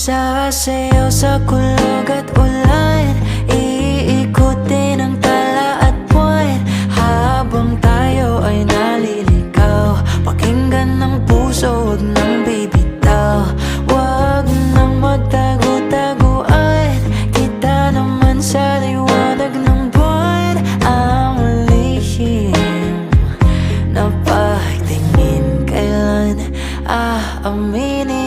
Sasayaw sa kulog at ulan, iikutin ang tala at buwan, habang tayo ay naliligaw. Pakinggan ng puso, huwag nang bibitaw. Huwag nang magtago-taguan, kita naman sa liwanag ng buwan. Ang lihim na pagtingin, kailan aaminin?